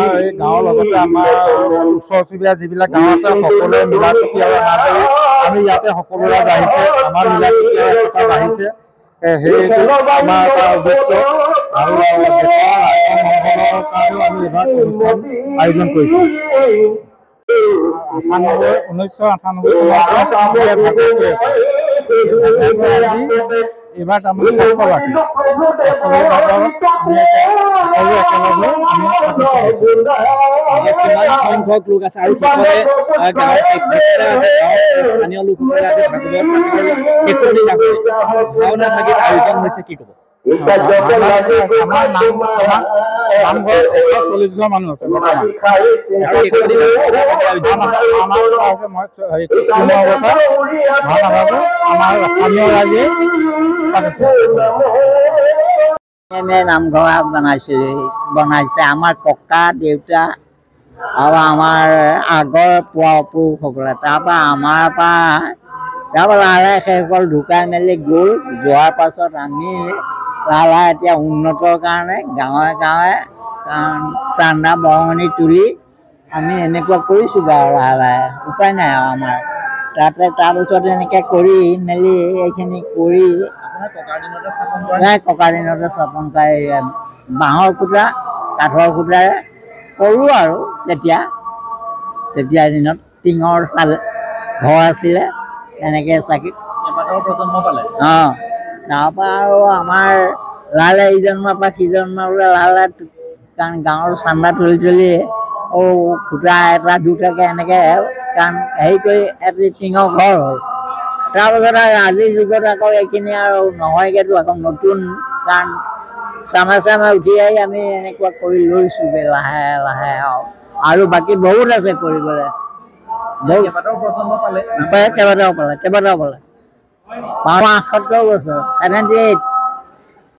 আমাৰ এই গাঁৱৰ লগতে আমাৰ ওচৰ চুবুৰীয়া যিবিলাক গাঁও আছে সকলোৱে মিলা প্ৰীতি আৰু এনাজৰি আমি ইয়াতে সকলো ৰাইজ আহিছে আমাৰ মিলা প্ৰীতি আৰু একতা বাঢ়িছে সেইটো আমাৰ এটা উদ্দেশ্য আৰু দেশৰ মংগলৰ কাৰণেও আমি এইবাৰ অনুষ্ঠান আয়োজন কৰিছোঁ 1998 এইবাৰ তাৰমানে সংখ্যক লোক আছে আৰু স্থানীয় লোকসকলে ভাওনা ভাগিত আয়োজন হৈছে কি ক'ব নামঘৰত 140 ঘৰ মানুহ আছে আমাৰ স্থানীয় ৰাইজে নামঘৰ বনাইছে আমাৰ ককা দেউতা আৰু আমাৰ আগৰ পুৰুষসকলে তাৰপৰা আমাৰ পৰা লাহে সেইসকল ঢুকাই মেলি গ'ল যোৱাৰ পাছত আমি লাহে এতিয়া উন্নতৰ কাৰণে গাঁৱে গাঁৱে চান্দা বৰঙণি তুলি আমি এনেকুৱা কৰিছোঁ বাৰু লাহে লাহে উপায় নাই আৰু আমাৰ তাৰপিছত এনেকৈ কৰি মেলি এইখিনি কৰি ককাৰ দিনতে স্থাপন কৰে বাঁহৰ খুঁটা কাঠৰ খুঁটাৰে কৰোঁ আৰু তেতিয়া দিনত টিঙৰ ঘৰ আছিলে এনেকৈ চাকি প্ৰজন্ম পালে অঁ তাৰপৰা আৰু আমাৰ লাহে ইজন্মৰ পৰা সিজন্মলৈ লাহে কাৰণ গাঁৱৰ চান্দা তুলি খুঁটা এটা দুটাকৈ এনেকৈ কাৰণ হেৰি কৰি এটি টিঙৰ ঘৰ হ'ল তাৰপাছত আজিৰ যুগত আকৌ এইখিনি আৰু নহয়গৈতো আকৌ নতুন কাৰণ চামে উঠি আহি আমি এনেকুৱা কৰি লৈছোঁগৈ লাহে লাহে আৰু বাকী বহুত আছে কৰিবলৈ কেইবাটাও পালে 75 বছৰ 78